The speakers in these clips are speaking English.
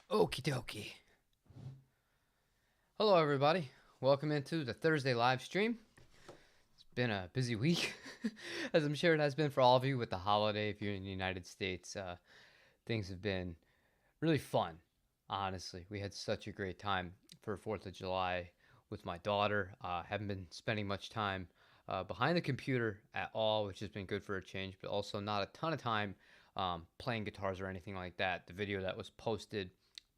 Okie dokie. Hello, everybody. Welcome into the Thursday live stream. It's been a busy week, as I'm sure it has been for all of you with the holiday. If you're in the United States, things have been really fun, honestly. We had such a great time for 4th of July with my daughter. Haven't been spending much time behind the computer at all, which has been good for a change, but also not a ton of time playing guitars or anything like that. The video that was posted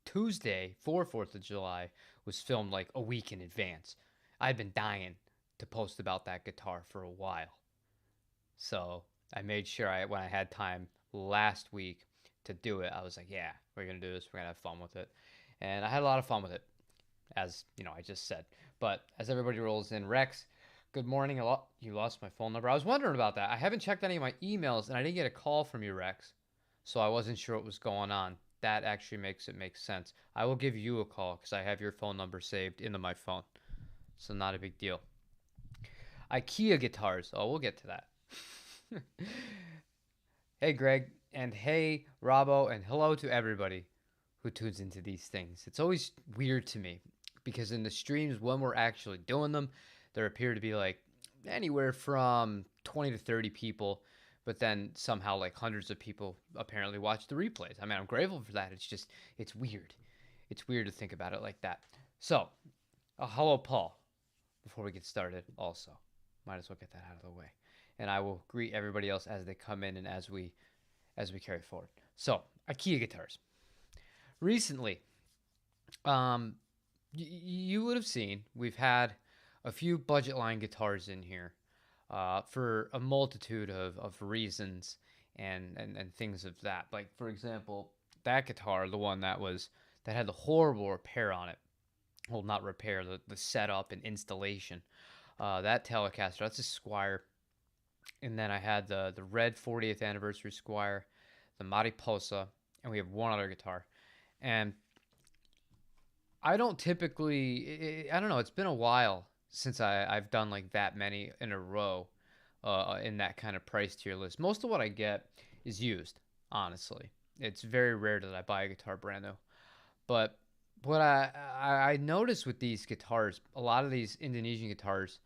Tuesday for 4th of July was filmed like a week in advance. I'd been dying to post about that guitar for a while. So I made sure when I had time last week to do it, I was like, yeah, we're going to do this. We're going to have fun with it. And I had a lot of fun with it, as I just said. But as everybody rolls in, Rex, good morning. You lost my phone number. I was wondering about that. I haven't checked any of my emails, and I didn't get a call from you, Rex. So I wasn't sure what was going on. That actually makes it make sense. I will give you a call because I have your phone number saved into my phone. So not a big deal. Ikea guitars. Oh, we'll get to that. Hey, Greg, and hey, Robbo, and hello to everybody who tunes into these things. It's always weird to me because in the streams, when we're actually doing them, there appear to be like anywhere from 20 to 30 people, but then somehow like hundreds of people apparently watch the replays. I mean, I'm grateful for that. It's just, it's weird. It's weird to think about it like that. So, hello, Paul, before we get started, also. Might as well get that out of the way. And I will greet everybody else as they come in and as we carry forward. So, IKEA guitars. Recently, um, you would have seen we've had a few budget line guitars in here for a multitude of reasons and things of that. Like for example, that guitar, the one that had the horrible repair on it. Well, not repair, the setup and installation. That Telecaster, that's a Squire. And then I had the red 40th anniversary Squire, the Mariposa, and we have one other guitar. And I don't typically, I don't know, it's been a while since I've done like that many in a row in that kind of price tier list. Most of what I get is used, honestly. It's very rare that I buy a guitar brand new. But what I noticed with these guitars, a lot of these Indonesian guitars,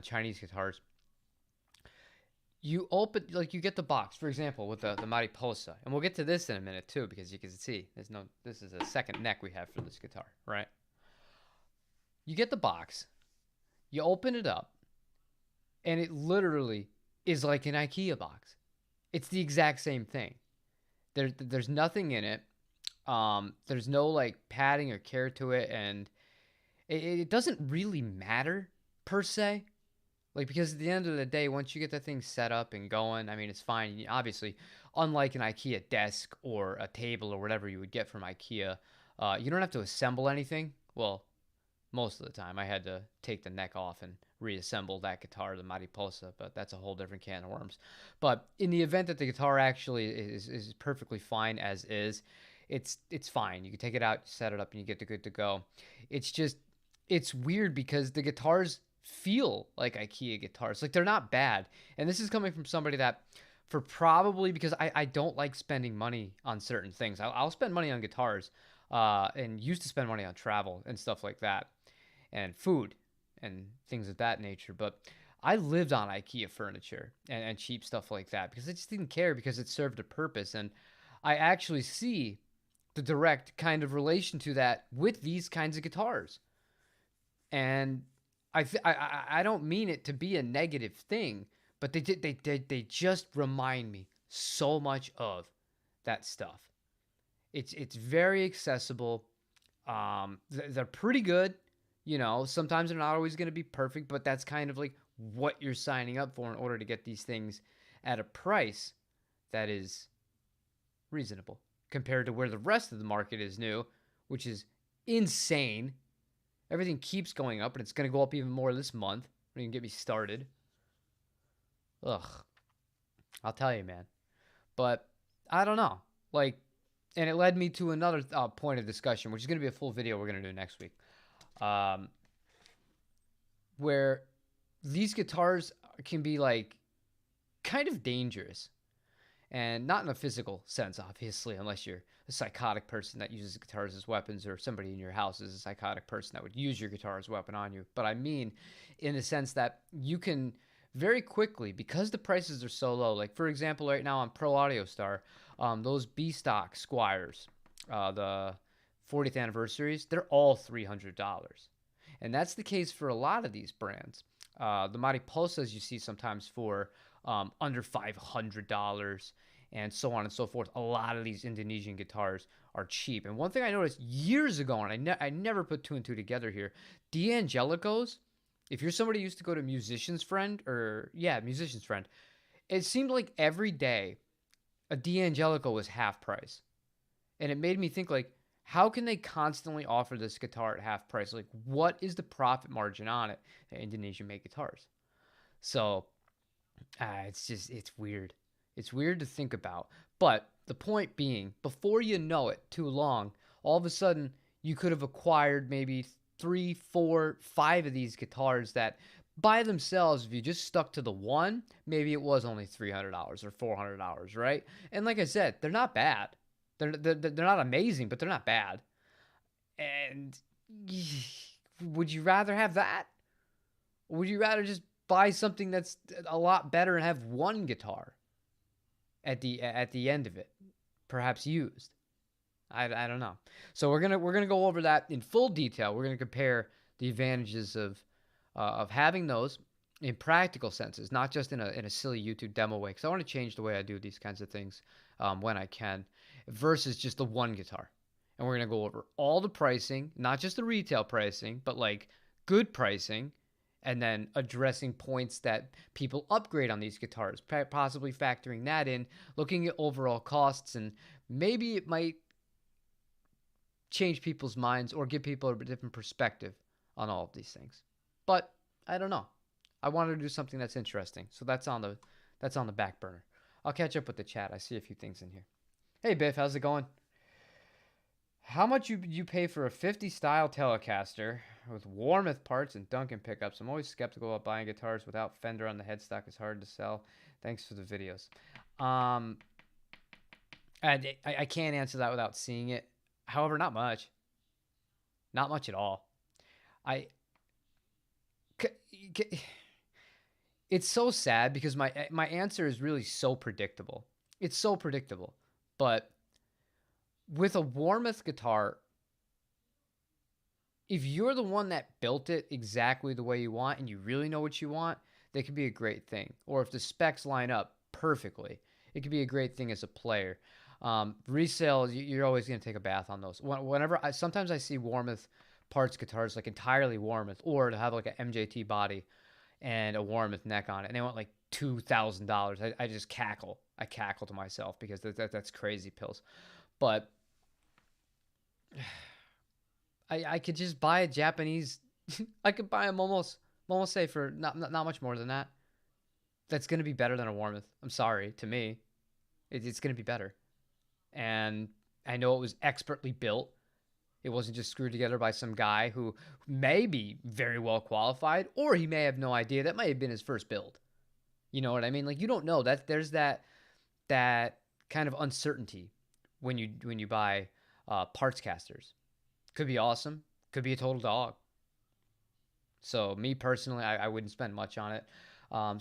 Chinese guitars, you open like you get the box, for example, with the Mariposa, and we'll get to this in a minute too, because you can see this is a second neck we have for this guitar, right? You get the box, you open it up, and it literally is like an IKEA box. It's the exact same thing. There's nothing in it. There's no like padding or care to it, and it doesn't really matter per se. Like because at the end of the day, once you get the thing set up and going, I mean, it's fine. Obviously, unlike an IKEA desk or a table or whatever you would get from IKEA, you don't have to assemble anything. Well, most of the time, I had to take the neck off and reassemble that guitar, the Mariposa, but that's a whole different can of worms. But in the event that the guitar actually is perfectly fine as is, it's fine. You can take it out, set it up, and you get the good to go. It's just it's weird because the guitars feel like IKEA guitars. Like they're not bad. And this is coming from somebody that for probably because I don't like spending money on certain things. I'll spend money on guitars and used to spend money on travel and stuff like that and food and things of that nature. But I lived on IKEA furniture and cheap stuff like that because I just didn't care because it served a purpose. And I actually see the direct kind of relation to that with these kinds of guitars. And I don't mean it to be a negative thing, but they just remind me so much of that stuff. It's very accessible. They're pretty good. Sometimes they're not always going to be perfect, but that's kind of like what you're signing up for in order to get these things at a price that is reasonable compared to where the rest of the market is new, which is insane. Everything keeps going up, and it's going to go up even more this month. Don't even get me started. Ugh, I'll tell you, man. But I don't know. Like, and it led me to another point of discussion, which is going to be a full video we're going to do next week, um, where these guitars can be like kind of dangerous. And not in a physical sense, obviously, unless you're a psychotic person that uses guitars as weapons, or somebody in your house is a psychotic person that would use your guitar as a weapon on you. But I mean, in the sense that you can very quickly, because the prices are so low. Like, for example, right now on Pro Audio Star, those B stock Squires, the 40th anniversaries, they're all $300. And that's the case for a lot of these brands. The Mariposas you see sometimes for under $500, and so on and so forth. A lot of these Indonesian guitars are cheap. And one thing I noticed years ago, and I never put two and two together here, D'Angelicos, if you're somebody who used to go to Musician's Friend, Musician's Friend, it seemed like every day a D'Angelico was half price. And it made me think, like, how can they constantly offer this guitar at half price? Like, what is the profit margin on it that Indonesian make guitars? So it's weird. It's weird to think about. But the point being, before you know it too long, all of a sudden you could have acquired maybe 3, 4, 5 of these guitars that by themselves, if you just stuck to the one, maybe it was only $300 or $400, right? And like I said, they're not bad. They're not amazing, but they're not bad. And would you rather have that? Or would you rather just buy something that's a lot better and have one guitar at the end of it, perhaps used? I don't know. So we're gonna go over that in full detail. We're gonna compare the advantages of having those in practical senses, not just in a silly YouTube demo way. Because I want to change the way I do these kinds of things when I can, versus just the one guitar. And we're gonna go over all the pricing, not just the retail pricing, but like good pricing, and then addressing points that people upgrade on these guitars, possibly factoring that in, looking at overall costs, and maybe it might change people's minds or give people a different perspective on all of these things. But I don't know. I wanted to do something that's interesting, so that's on the back burner. I'll catch up with the chat. I see a few things in here. Hey Biff, how's it going? How much you pay for a 50 style Telecaster with Warmoth parts and Duncan pickups? I'm always skeptical about buying guitars without Fender on the headstock. It's hard to sell. Thanks for the videos. I can't answer that without seeing it. However, not much. Not much at all. It's so sad because my answer is really so predictable. It's so predictable. But with a Warmoth guitar, if you're the one that built it exactly the way you want and you really know what you want, that could be a great thing. Or if the specs line up perfectly, it could be a great thing as a player. Resale, you're always going to take a bath on those. Sometimes I see Warmoth parts guitars, like entirely Warmoth, or to have like an MJT body and a Warmoth neck on it, and they want like $2,000. I just cackle. I cackle to myself because that's crazy pills. But I could just buy a Japanese. I could buy a Momose for not much more than that. That's going to be better than a Warmoth. I'm sorry, to me, it's going to be better. And I know it was expertly built. It wasn't just screwed together by some guy who may be very well qualified, or he may have no idea. That might have been his first build. You know what I mean? Like, you don't know. There's that kind of uncertainty when you buy parts casters. Could be awesome. Could be a total dog. So me personally, I wouldn't spend much on it.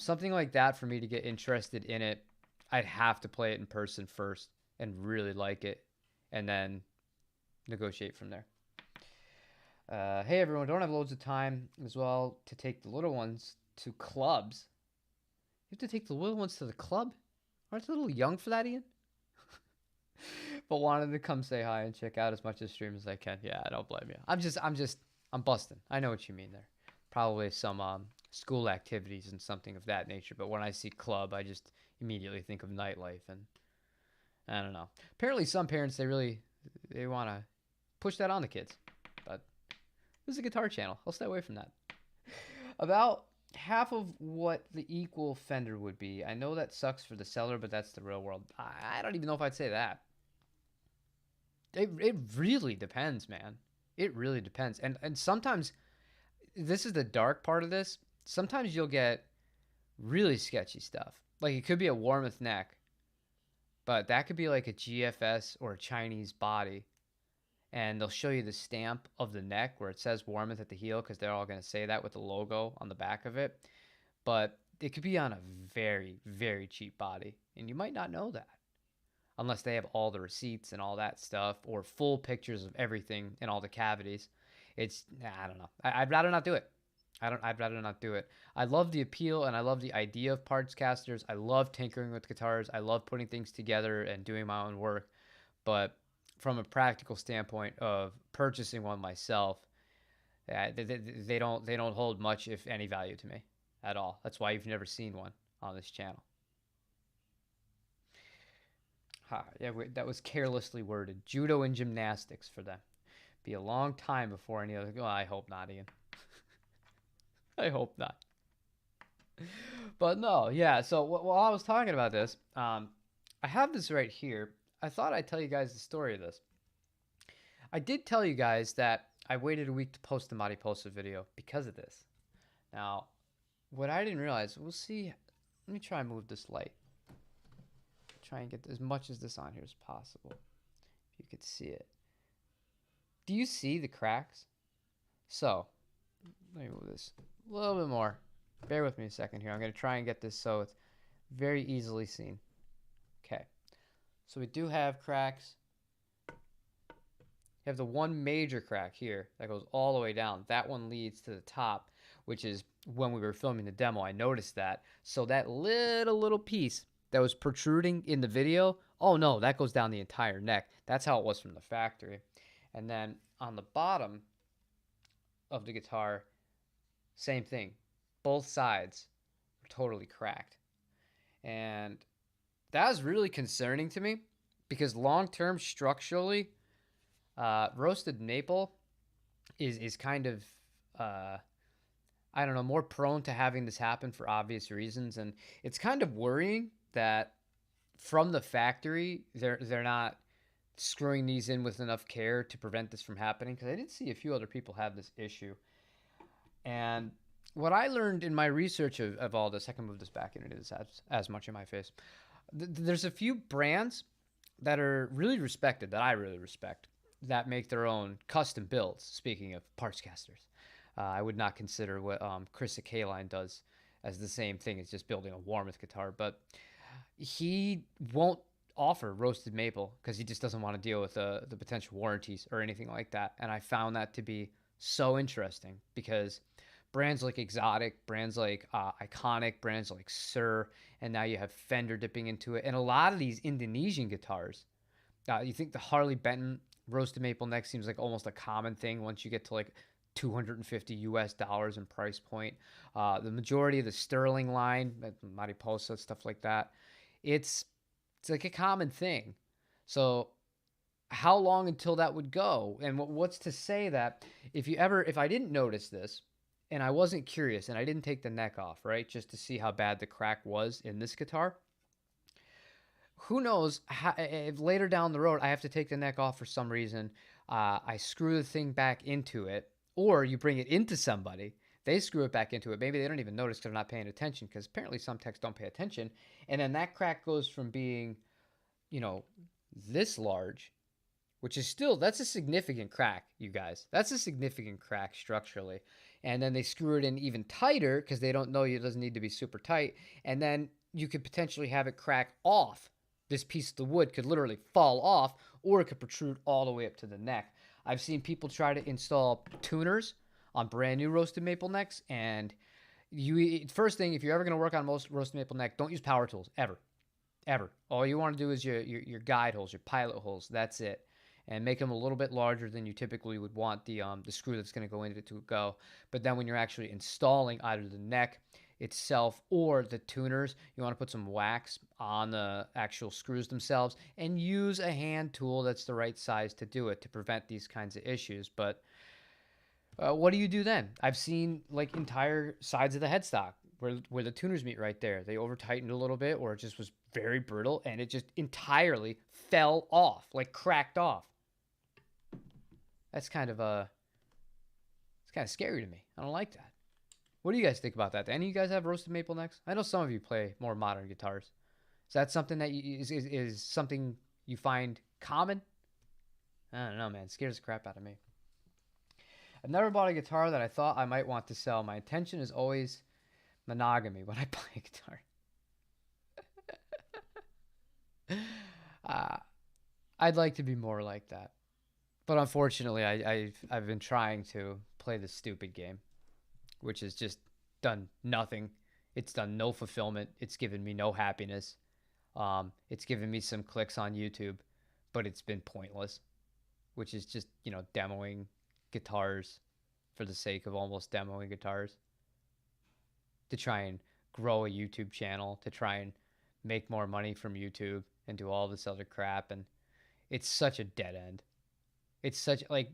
Something like that, for me to get interested in it, I'd have to play it in person first and really like it, and then negotiate from there. Hey everyone, don't have loads of time as well to take the little ones to clubs. You have to take the little ones to the club? Aren't you a little young for that, Ian? But wanted to come say hi and check out as much of the stream as I can. Yeah, I don't blame you. I'm busting. I know what you mean there. Probably some school activities and something of that nature. But when I see club, I just immediately think of nightlife, and I don't know. Apparently some parents, they want to push that on the kids. But this is a guitar channel. I'll stay away from that. About half of what the equal Fender would be. I know that sucks for the seller, but that's the real world. I don't even know if I'd say that. It really depends, man. It really depends. And sometimes, this is the dark part of this, sometimes you'll get really sketchy stuff. Like, it could be a Warmoth neck, but that could be like a GFS or a Chinese body, and they'll show you the stamp of the neck where it says Warmouth at the heel because they're all going to say that with the logo on the back of it. But it could be on a very, very cheap body, and you might not know that unless they have all the receipts and all that stuff or full pictures of everything and all the cavities. I don't know. I'd rather not do it. I'd rather not do it. I love the appeal and I love the idea of parts casters. I love tinkering with guitars. I love putting things together and doing my own work. But from a practical standpoint of purchasing one myself, they don't hold much, if any, value to me at all. That's why you've never seen one on this channel. Yeah, that was carelessly worded. Judo and gymnastics for them. Be a long time before any other. Well, I hope not, Ian. I hope not. But no, yeah. So while I was talking about this, I have this right here. I thought I'd tell you guys the story of this. I did tell you guys that I waited a week to post the Mariposa video because of this. Now, what I didn't realize, we'll see. Let me try and move this light. Try and get as much of this on here as possible. If you could see it. Do you see the cracks? So, let me move this a little bit more. Bear with me a second here. I'm going to try and get this so it's very easily seen. Okay. So we do have cracks. You have the one major crack here that goes all the way down. That one leads to the top, which is when we were filming the demo, I noticed that. So that little piece that was protruding in the video, oh no, that goes down the entire neck. That's how it was from the factory. And then on the bottom of the guitar, same thing. Both sides were totally cracked. And that was really concerning to me because long-term structurally, roasted maple is kind of, I don't know, more prone to having this happen for obvious reasons. And it's kind of worrying that from the factory, they're not screwing these in with enough care to prevent this from happening, because I did see a few other people have this issue. And what I learned in my research of all this, I can move this back into this as much in my face. There's a few brands that are really respected, that I really respect, that make their own custom builds. Speaking of parts casters, I would not consider what Chris Ikea does as the same thing as just building a Warmouth guitar, but he won't offer roasted maple because he just doesn't want to deal with the potential warranties or anything like that. And I found that to be so interesting because brands like Exotic, brands like Iconic, brands like Sir, and now you have Fender dipping into it. And a lot of these Indonesian guitars, you think the Harley Benton roasted maple neck seems like almost a common thing once you get to like $250 in price point. The majority of the Sterling line, Mariposa, stuff like that, it's like a common thing. So how long until that would go? And what's to say that if I didn't notice this and I wasn't curious and I didn't take the neck off, right, just to see how bad the crack was in this guitar, who knows if later down the road I have to take the neck off for some reason, I screw the thing back into it, or you bring it into somebody, they screw it back into it. Maybe they don't even notice because they're not paying attention, because apparently some techs don't pay attention. And then that crack goes from being, this large, which is still, that's a significant crack, you guys. That's a significant crack structurally. And then they screw it in even tighter because they don't know it doesn't need to be super tight. And then you could potentially have it crack off. This piece of the wood could literally fall off, or it could protrude all the way up to the neck. I've seen people try to install tuners on brand new roasted maple necks, and first thing, if you're ever going to work on most roasted maple neck, don't use power tools ever. All you want to do is your guide holes, your pilot holes. That's it, and make them a little bit larger than you typically would want the screw that's going to go into it to go. But then when you're actually installing either the neck itself or the tuners, you want to put some wax on the actual screws themselves and use a hand tool that's the right size to do it to prevent these kinds of issues. But what do you do then? I've seen like entire sides of the headstock where the tuners meet right there. They over tightened a little bit, or it just was very brittle and it just entirely fell off, like cracked off. That's kind of it's kind of scary to me. I don't like that. What do you guys think about that? Do any of you guys have roasted maple necks? I know some of you play more modern guitars. Is that something that is something you find common? I don't know, man. It scares the crap out of me. I've never bought a guitar that I thought I might want to sell. My intention is always monogamy when I buy a guitar. Uh, I'd like to be more like that. But unfortunately, I've been trying to play this stupid game, which has just done nothing. It's done no fulfillment. It's given me no happiness. It's given me some clicks on YouTube, but it's been pointless, which is just, demoing guitars for the sake of almost demoing guitars to try and grow a YouTube channel, to try and make more money from YouTube and do all this other crap. And it's such a dead end. It's such like,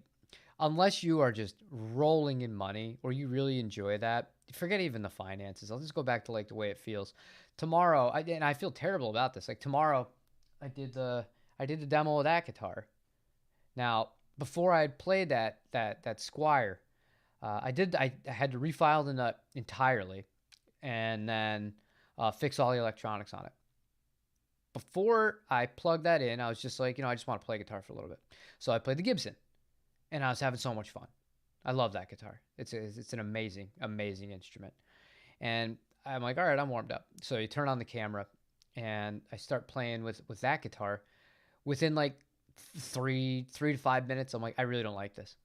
unless you are just rolling in money or you really enjoy that, forget even the finances. I'll just go back to like the way it feels. Tomorrow, and I feel terrible about this. Like tomorrow, I did the demo of that guitar. Now, before I had played that Squire, I had to refile the nut entirely, and then fix all the electronics on it. Before I plugged that in, I was just like, I just want to play guitar for a little bit. So I played the Gibson, and I was having so much fun. I love that guitar. It's an amazing, amazing instrument. And I'm like, all right, I'm warmed up. So you turn on the camera, and I start playing with that guitar. Within like 3 to 5 minutes, I'm like, I really don't like this.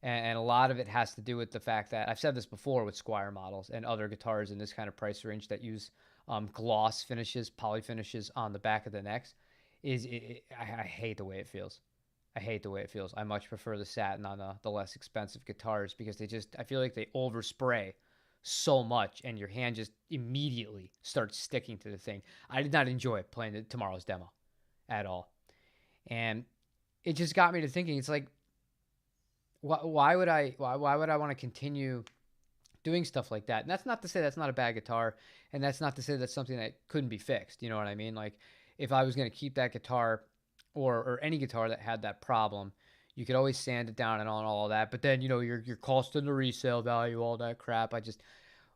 And a lot of it has to do with the fact that I've said this before with Squire models and other guitars in this kind of price range that use gloss finishes, poly finishes on the back of the necks. I hate the way it feels. I hate the way it feels. I much prefer the satin on the less expensive guitars because I feel like they overspray so much and your hand just immediately starts sticking to the thing. I did not enjoy playing tomorrow's demo at all. And it just got me to thinking, it's like, why would I want to continue doing stuff like that? And that's not to say that's not a bad guitar, and that's not to say that's something that couldn't be fixed. You know what I mean? Like if I was going to keep that guitar or any guitar that had that problem, you could always sand it down and all of that. But then your cost and the resale value, all that crap.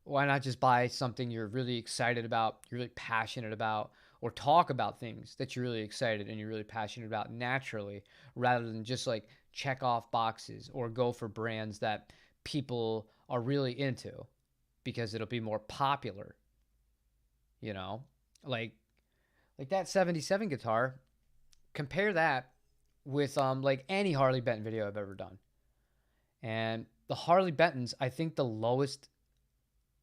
Why not just buy something you're really excited about, you're really passionate about, or talk about things that you're really excited and you're really passionate about naturally, rather than just like check off boxes or go for brands that people are really into because it'll be more popular, you know? Like that 77 guitar, compare that with like any Harley Benton video I've ever done. And the Harley Bentons, I think the lowest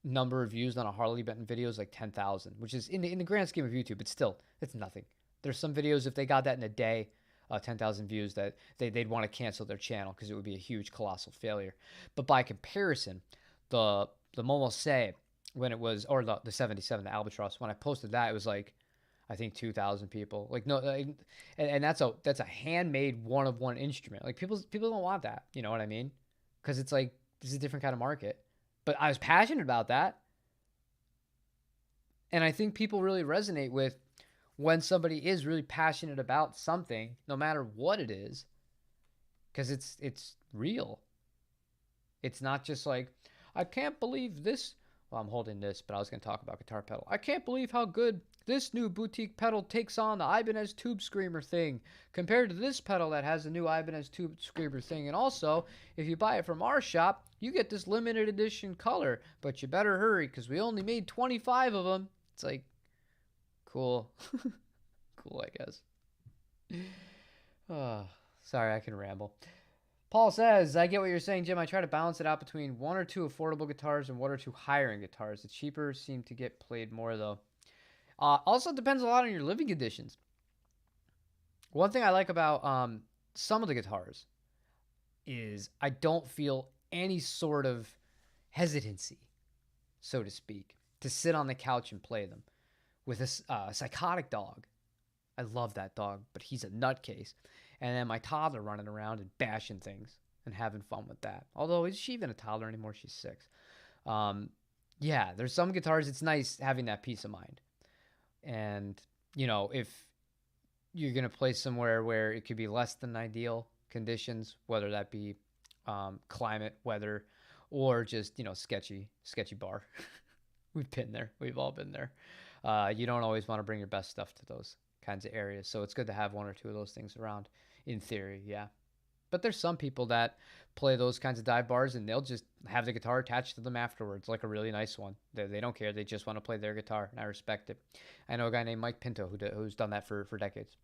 number of views on a Harley Benton video is like 10,000, which is in the grand scheme of YouTube, it's nothing. There's some videos, if they got that in a day, 10,000 views, that they'd want to cancel their channel because it would be a huge, colossal failure. But by comparison, the Momose, when it was, or the 77, the Albatross, when I posted that, it was like, I think 2,000 people. Like no, and that's a handmade one of one instrument. Like people don't want that. You know what I mean? Because it's like this is a different kind of market. But I was passionate about that, and I think people really resonate with when somebody is really passionate about something, no matter what it is, because it's real. It's not just like, I can't believe this. Well, I'm holding this, but I was going to talk about guitar pedal. I can't believe how good this new boutique pedal takes on the Ibanez Tube Screamer thing compared to this pedal that has the new Ibanez Tube Screamer thing. And also, if you buy it from our shop, you get this limited edition color, but you better hurry because we only made 25 of them. It's like, cool. Cool, I guess. Oh, sorry, I can ramble. Paul says, I get what you're saying, Jim. I try to balance it out between one or two affordable guitars and one or two higher end guitars. The cheaper seem to get played more, though. Also, depends a lot on your living conditions. One thing I like about some of the guitars is I don't feel any sort of hesitancy, so to speak, to sit on the couch and play them. With a psychotic dog, I love that dog, but he's a nutcase. And then my toddler running around and bashing things and having fun with that. Although, is she even a toddler anymore? She's 6. Yeah, there's some guitars, it's nice having that peace of mind. And, if you're going to play somewhere where it could be less than ideal conditions, whether that be climate, weather, or just, sketchy bar. We've been there. We've all been there. You don't always want to bring your best stuff to those kinds of areas. So it's good to have one or two of those things around in theory. Yeah. But there's some people that play those kinds of dive bars and they'll just have the guitar attached to them afterwards, like a really nice one. They don't care. They just want to play their guitar, and I respect it. I know a guy named Mike Pinto who's done that for decades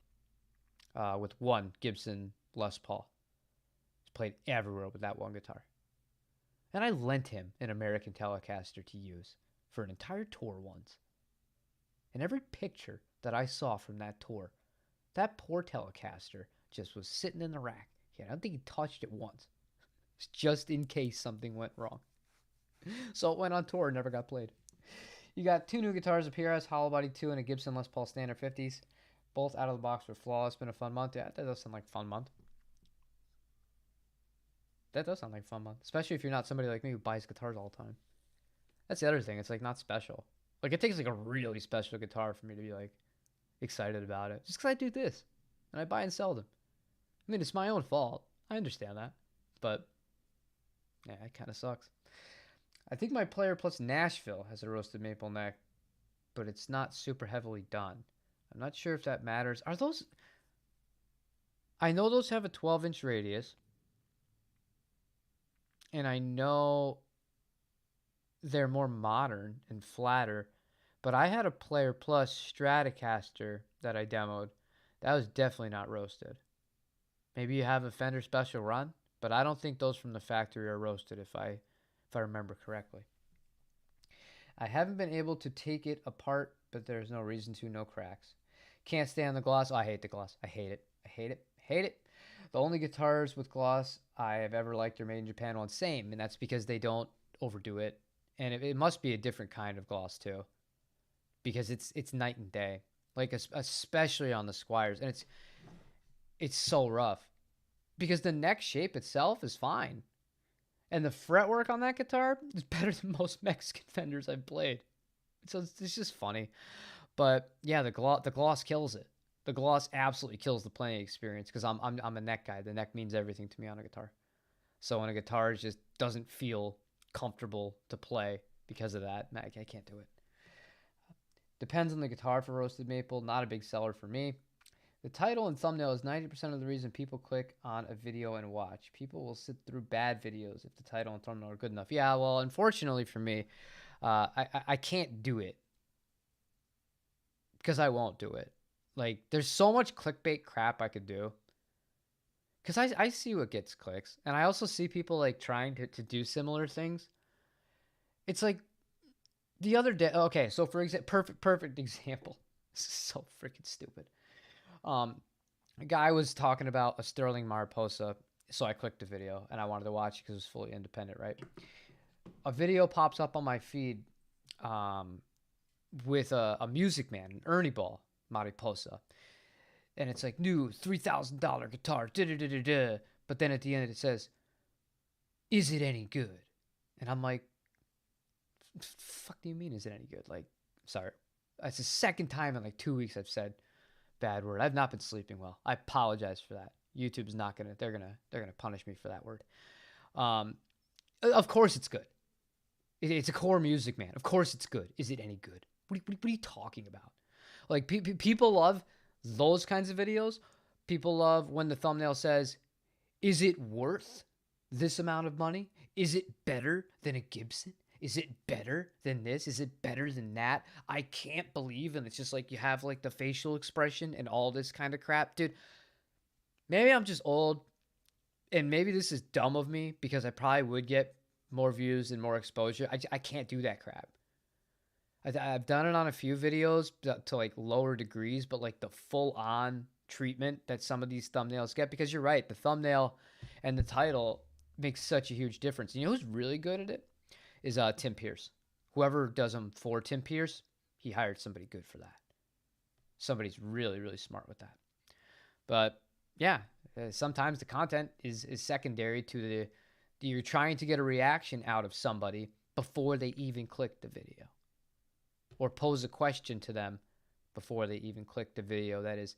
with one Gibson Les Paul. He's played everywhere with that one guitar. And I lent him an American Telecaster to use for an entire tour once. And every picture that I saw from that tour, that poor Telecaster just was sitting in the rack. Yeah, I don't think he touched it once, just in case something went wrong. So it went on tour and never got played. You got two new guitars, a PRS Hollow Body 2 and a Gibson Les Paul Standard 50s. Both out of the box were flawless. Been a fun month. Yeah, that does sound like a fun month. That does sound like a fun month. Especially if you're not somebody like me who buys guitars all the time. That's the other thing. It's like not special. Like it takes like a really special guitar for me to be like excited about it. Just because I do this. And I buy and sell them. I mean, it's my own fault. I understand that. But yeah, it kind of sucks. I think my Player Plus Nashville has a roasted maple neck, but it's not super heavily done. I'm not sure if that matters. Are those... I know those have a 12-inch radius. And I know they're more modern and flatter. But I had a Player Plus Stratocaster that I demoed. That was definitely not roasted. Maybe you have a Fender Special Run, but I don't think those from the factory are roasted if I remember correctly. I haven't been able to take it apart, but there's no reason to, no cracks. Can't stand the gloss. Oh, I hate the gloss. I hate it. I hate it. Hate it. The only guitars with gloss I have ever liked are made in Japan. Well, same, and that's because they don't overdo it. And it must be a different kind of gloss too, because it's night and day. Like especially on the Squires, and it's so rough because the neck shape itself is fine, and the fretwork on that guitar is better than most Mexican Fenders I've played. So it's just funny, but yeah, the gloss kills it. The gloss absolutely kills the playing experience because I'm a neck guy. The neck means everything to me on a guitar. So when a guitar just doesn't feel comfortable to play because of that, I can't do it. Depends on the guitar for roasted maple. Not a big seller for me. The title and thumbnail is 90% of the reason people click on a video and watch. People will sit through bad videos if the title and thumbnail are good enough. Yeah, well, unfortunately for me, I can't do it because I won't do it. Like, there's so much clickbait crap I could do. Because I see what gets clicks. And I also see people, like, trying to do similar things. It's like, the other day... Okay, so for example, perfect example. This is so freaking stupid. A guy was talking about a Sterling Mariposa, so I clicked the video, and I wanted to watch it because it was fully independent, right? A video pops up on my feed with a Music Man, an Ernie Ball Mariposa. And it's like, new $3,000 guitar, da-da-da-da-da. But then at the end it says, is it any good? And I'm like, fuck do you mean is it any good? Like, sorry. It's the second time in like 2 weeks I've said bad word. I've not been sleeping well. I apologize for that. YouTube's not gonna, they're gonna punish me for that word. Of course it's good. It's a core Music Man. Of course it's good. Is it any good? What are you talking about? Like, people love those kinds of videos. People love when the thumbnail says, is it worth this amount of money? Is it better than a Gibson? Is it better than this? Is it better than that? I can't believe. And it's just like you have like the facial expression and all this kind of crap. Dude, maybe I'm just old and maybe this is dumb of me because I probably would get more views and more exposure. I can't do that crap. I've done it on a few videos to like lower degrees, but like the full on treatment that some of these thumbnails get, because you're right, the thumbnail and the title makes such a huge difference. You know who's really good at it? Is Tim Pierce. Whoever does them for Tim Pierce, he hired somebody good for that. Somebody's really, really smart with that. But yeah, sometimes the content is secondary to the you're trying to get a reaction out of somebody before they even click the video, or pose a question to them before they even click the video that is,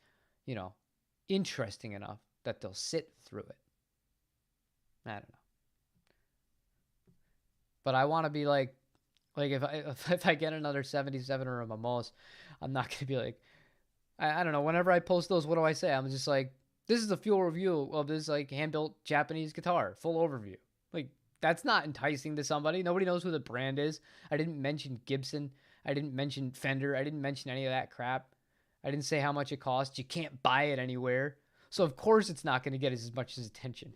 interesting enough that they'll sit through it. I don't know. But I want to be like Like if I get another 77 or a mimose, I'm not gonna be like, I don't know. Whenever I post those, what do I say? I'm just like, this is a full review of this like hand built Japanese guitar, full overview. Like that's not enticing to somebody. Nobody knows who the brand is. I didn't mention Gibson. I didn't mention Fender. I didn't mention any of that crap. I didn't say how much it costs. You can't buy it anywhere. So of course it's not going to get as much as attention.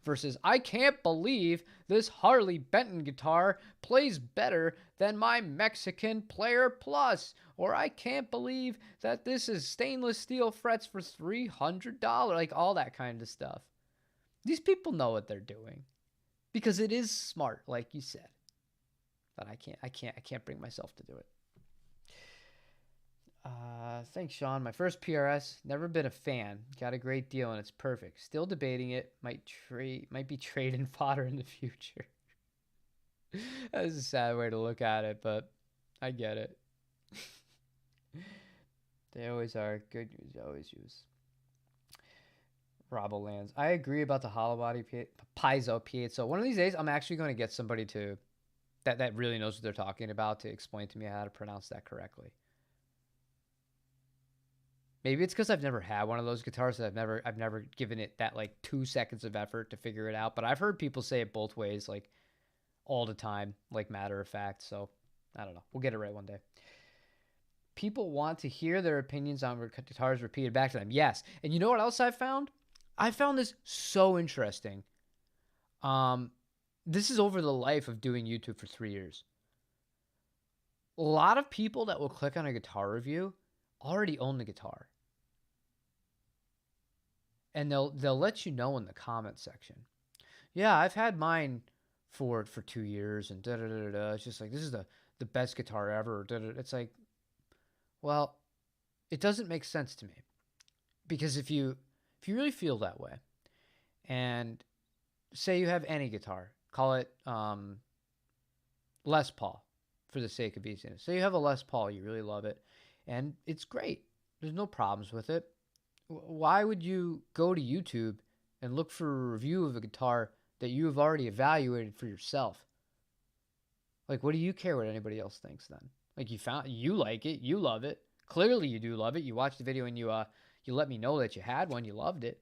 Versus, I can't believe this Harley Benton guitar plays better than my Mexican Player Plus. Or I can't believe that this is stainless steel frets for $300. Like all that kind of stuff. These people know what they're doing because it is smart, like you said. But I can't bring myself to do it. Thanks, Sean. My first PRS. Never been a fan. Got a great deal and it's perfect. Still debating it. Might be trade-in fodder in the future. That's a sad way to look at it, but I get it. They always are. Good news, always use. Robolands. I agree about the hollow body piezo piezo. One of these days, I'm actually going to get somebody to that really knows what they're talking about to explain to me how to pronounce that correctly. Maybe it's because I've never had one of those guitars that I've never given it that like 2 seconds of effort to figure it out. But I've heard people say it both ways, like all the time, like matter of fact. So I don't know. We'll get it right one day. People want to hear their opinions on guitars repeated back to them. Yes. And you know what else I found? I found this so interesting. This is over the life of doing YouTube for 3 years. A lot of people that will click on a guitar review already own the guitar. And they'll let you know in the comment section. Yeah, I've had mine for 2 years and da da da da. It's just like this is the best guitar ever. It's like, well, it doesn't make sense to me. Because if you really feel that way, and say you have any guitar, call it Les Paul for the sake of easiness. Say you have a Les Paul, you really love it, and it's great. There's no problems with it. Why would you go to YouTube and look for a review of a guitar that you have already evaluated for yourself? Like, what do you care what anybody else thinks then? Like, you like it, you love it. Clearly you do love it. You watched the video and you let me know that you had one, you loved it.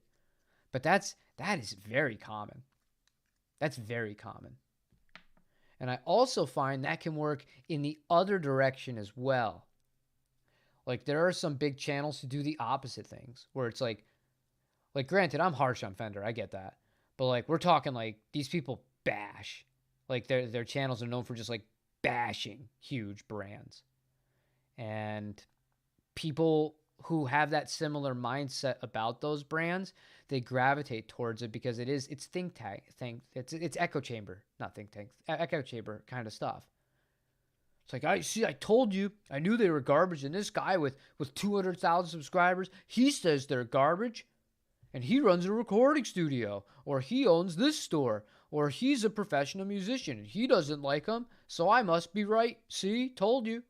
But that is very common. That's very common. And I also find that can work in the other direction as well. Like there are some big channels who do the opposite things where it's like granted, I'm harsh on Fender. I get that. But like we're talking like these people bash. Like their channels are known for just like bashing huge brands. And people who have that similar mindset about those brands, they gravitate towards it because it's think tank it's echo chamber, not think tank, echo chamber kind of stuff. It's like, I told you, I knew they were garbage, and this guy with 200,000 subscribers, he says they're garbage, and he runs a recording studio, or he owns this store, or he's a professional musician, and he doesn't like them, so I must be right. See, told you.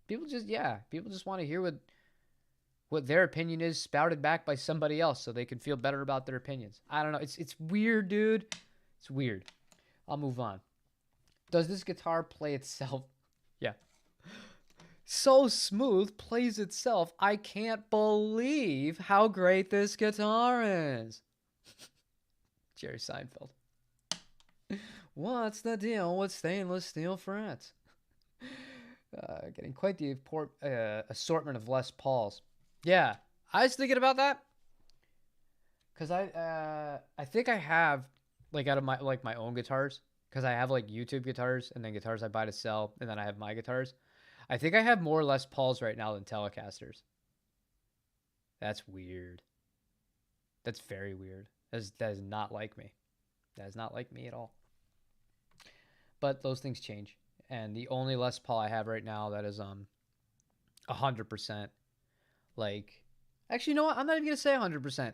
People just want to hear what their opinion is spouted back by somebody else so they can feel better about their opinions. I don't know. It's weird, dude. It's weird. I'll move on. Does this guitar play itself? Yeah. So smooth, plays itself. I can't believe how great this guitar is. Jerry Seinfeld. What's the deal with stainless steel frets? Getting quite the assortment of Les Pauls. Yeah, I was thinking about that because I think I have like out of my own guitars. Because I have like YouTube guitars and then guitars I buy to sell, and then I have my guitars. I think I have more Les Pauls right now than Telecasters. That's weird. That's very weird. That is not like me. That is not like me at all. But those things change. And the only Les Paul I have right now that is 100% like, actually, you know what? I'm not even gonna say 100%.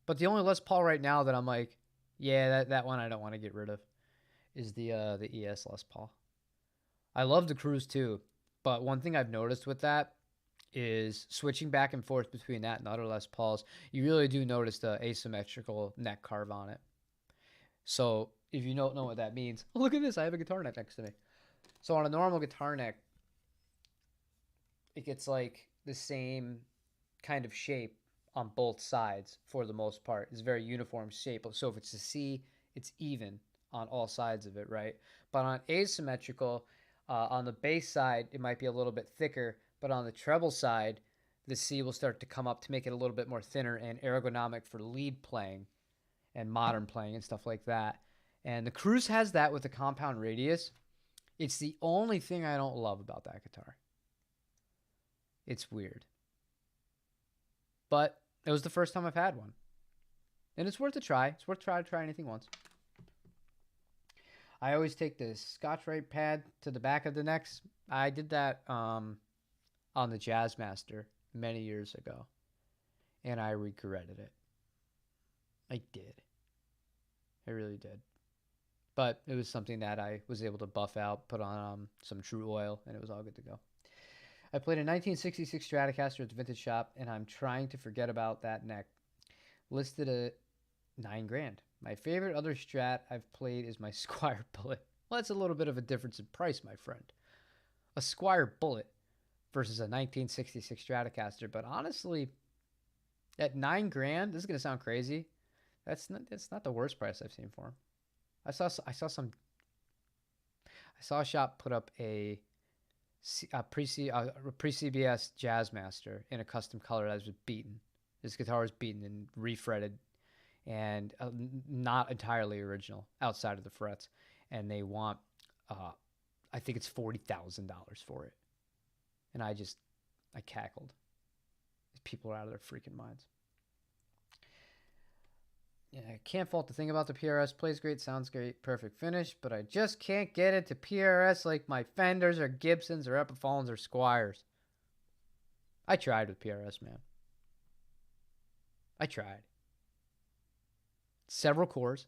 But the only Les Paul right now that I'm like, yeah, that one I don't want to get rid of is the ES Les Paul. I love the Cruise too, but one thing I've noticed with that is switching back and forth between that and other Les Pauls, you really do notice the asymmetrical neck carve on it. So if you don't know what that means, look at this. I have a guitar neck next to me. So on a normal guitar neck, it gets like the same kind of shape on both sides for the most part. It's a very uniform shape. So if it's a C, it's even on all sides of it, right? But on asymmetrical, on the bass side, it might be a little bit thicker, but on the treble side, the C will start to come up to make it a little bit more thinner and ergonomic for lead playing and modern playing and stuff like that. And the Cruise has that with the compound radius. It's the only thing I don't love about that guitar. It's weird. But it was the first time I've had one. And it's worth a try. It's worth trying to try anything once. I always take the Scotch-Brite pad to the back of the necks. I did that on the Jazzmaster many years ago. And I regretted it. I did. I really did. But it was something that I was able to buff out, put on some True Oil, and it was all good to go. I played a 1966 Stratocaster at the vintage shop, and I'm trying to forget about that neck. Listed at $9,000. My favorite other Strat I've played is my Squire Bullet. Well, that's a little bit of a difference in price, my friend. A Squire Bullet versus a 1966 Stratocaster, but honestly, at $9,000, this is gonna sound crazy. That's not the worst price I've seen for him. I saw a shop put up a pre-CBS Jazzmaster in a custom color that was beaten. This guitar was beaten and refretted and not entirely original outside of the frets. And they want, I think it's $40,000 for it. And I cackled. People are out of their freaking minds. Yeah, I can't fault the thing about the PRS. Plays great, sounds great, perfect finish, but I just can't get it to PRS like my Fenders or Gibsons or Epiphones or Squires. I tried with PRS, man. I tried. Several cores,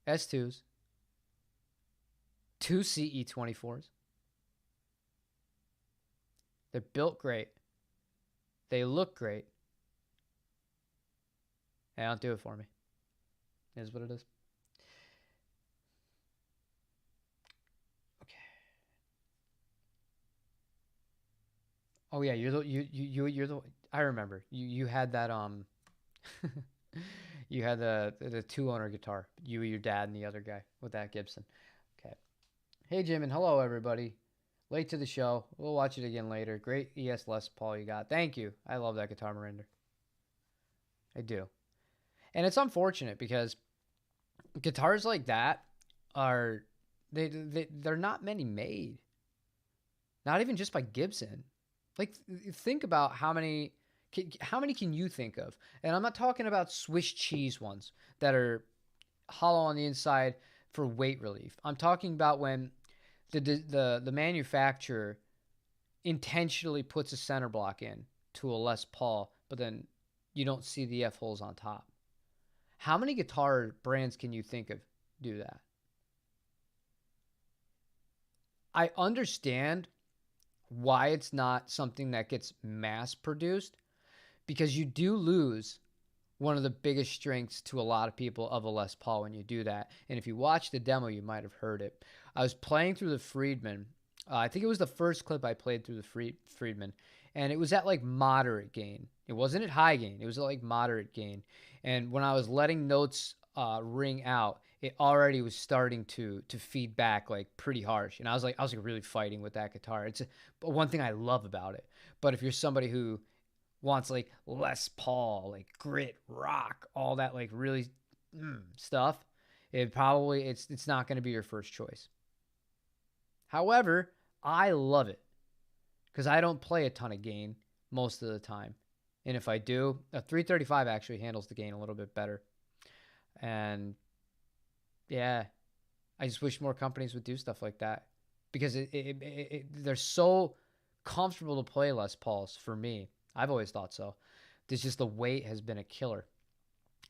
S2s, 2 CE24s. They're built great. They look great. They don't do it for me. It is what it is. Okay. Oh yeah, you're the. I remember you had that you had the two-owner guitar. You, your dad, and the other guy with that Gibson. Okay. Hey Jim and hello everybody. Late to the show. We'll watch it again later. Great ES Les Paul you got. Thank you. I love that guitar, Marinder. I do. And it's unfortunate because guitars like that are they're not many made. Not even just by Gibson. Like think about how many can you think of? And I'm not talking about Swiss cheese ones that are hollow on the inside for weight relief. I'm talking about when the manufacturer intentionally puts a center block in to a Les Paul, but then you don't see the F holes on top. How many guitar brands can you think of do that? I understand why it's not something that gets mass produced because you do lose one of the biggest strengths to a lot of people of a Les Paul when you do that. And if you watch the demo, you might have heard it. I was playing through the Friedman. I think it was the first clip I played through the Friedman. And it was at like moderate gain. It wasn't at high gain. It was at like moderate gain. And when I was letting notes ring out, it already was starting to feed back like pretty harsh. And I was like really fighting with that guitar. It's one thing I love about it. But if you're somebody who wants like Les Paul, like grit, rock, all that like really stuff, it's not going to be your first choice. However, I love it because I don't play a ton of gain most of the time. And if I do, a 335 actually handles the gain a little bit better. And yeah, I just wish more companies would do stuff like that because they're so comfortable to play Les Pauls for me. I've always thought so. It's just the weight has been a killer.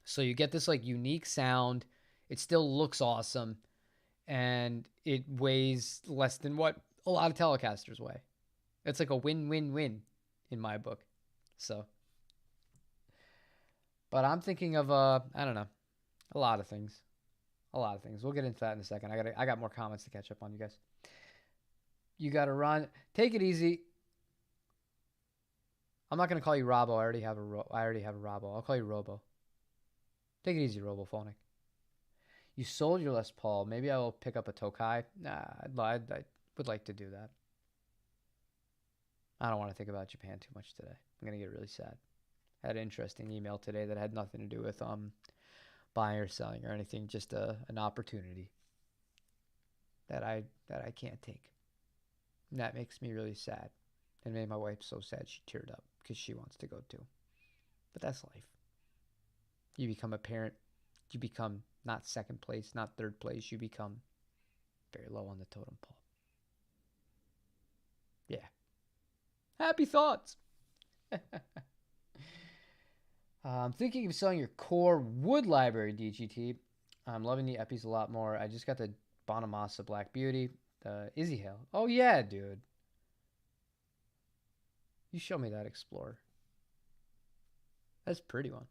So you get this like unique sound. It still looks awesome. And it weighs less than what a lot of Telecasters weigh. It's like a win-win-win in my book. So. But I'm thinking of, I don't know, a lot of things. A lot of things. We'll get into that in a second. I got more comments to catch up on, you guys. You got to run. Take it easy. I'm not gonna call you Robbo. I already have a Robbo. I'll call you Robo. Take it easy, Robophonic. You sold your Les Paul. Maybe I will pick up a Tokai. Nah, I would like to do that. I don't want to think about Japan too much today. I'm gonna get really sad. I had an interesting email today that had nothing to do with buying or selling or anything. Just an opportunity that I can't take. And that makes me really sad. And made my wife so sad she teared up because she wants to go too. But that's life. You become a parent. You become not second place, not third place. You become very low on the totem pole. Yeah. Happy thoughts. I'm thinking of selling your core wood library, DGT. I'm loving the Eppies a lot more. I just got the Bonamassa Black Beauty, the Izzy Hill. Oh, yeah, dude. You show me that Explorer. That's a pretty one.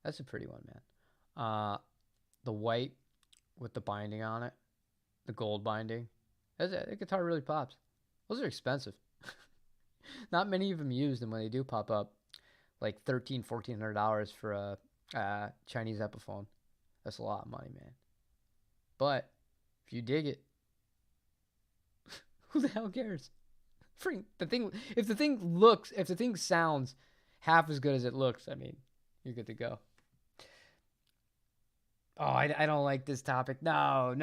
That's a pretty one, man. The white with the binding on it, the gold binding. That guitar really pops. Those are expensive. Not many of them used, and when they do pop up, like $1,300-$1,400 for a Chinese Epiphone. That's a lot of money, man. But if you dig it, who the hell cares? If the thing sounds half as good as it looks, I mean, you're good to go. Oh, I don't like this topic. No,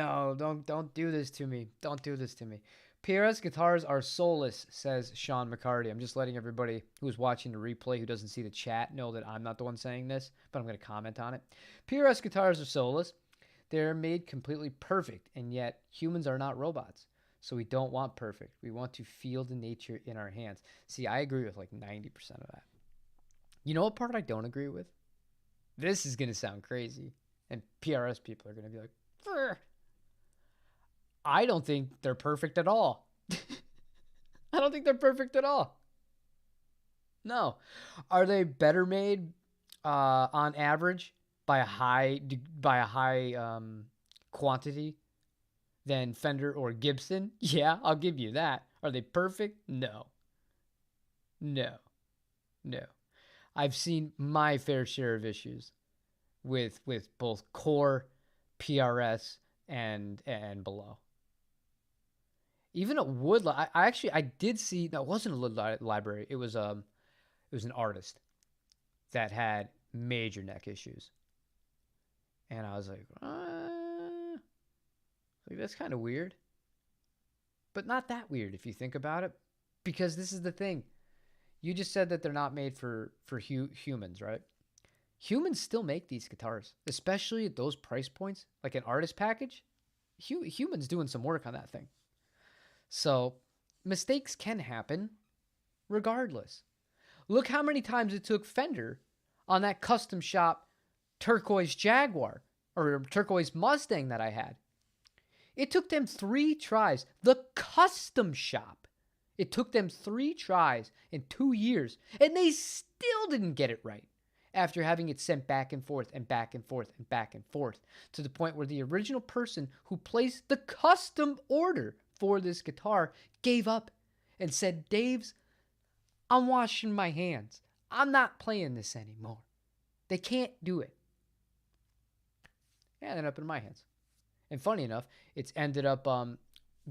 don't do this to me. Don't do this to me. PRS guitars are soulless, says Sean McCarty. I'm just letting everybody who's watching the replay who doesn't see the chat know that I'm not the one saying this, but I'm going to comment on it. PRS guitars are soulless. They're made completely perfect, and yet humans are not robots. So we don't want perfect. We want to feel the nature in our hands. See, I agree with like 90% of that. You know what part I don't agree with? This is going to sound crazy. And PRS people are going to be like, Fur. I don't think they're perfect at all. I don't think they're perfect at all. No. Are they better made on average by a high quantity than Fender or Gibson? Yeah, I'll give you that. Are they perfect? No. I've seen my fair share of issues with both core, PRS, and below. Even a wood, I did see. No, it wasn't a wood library. It was an artist that had major neck issues, and I was like that's kind of weird, but not that weird if you think about it, because this is the thing. You just said that they're not made for humans, right? Humans still make these guitars, especially at those price points, like an artist package. Humans doing some work on that thing. So mistakes can happen regardless. Look how many times it took Fender on that custom shop turquoise Jaguar or turquoise Mustang that I had. It took them 3 tries. The custom shop. It took them 3 tries in 2 years, and they still didn't get it right after having it sent back and forth and back and forth and back and forth to the point where the original person who placed the custom order for this guitar gave up and said, Dave's, I'm washing my hands. I'm not playing this anymore. They can't do it. Yeah, it ended up in my hands. And funny enough, it's ended up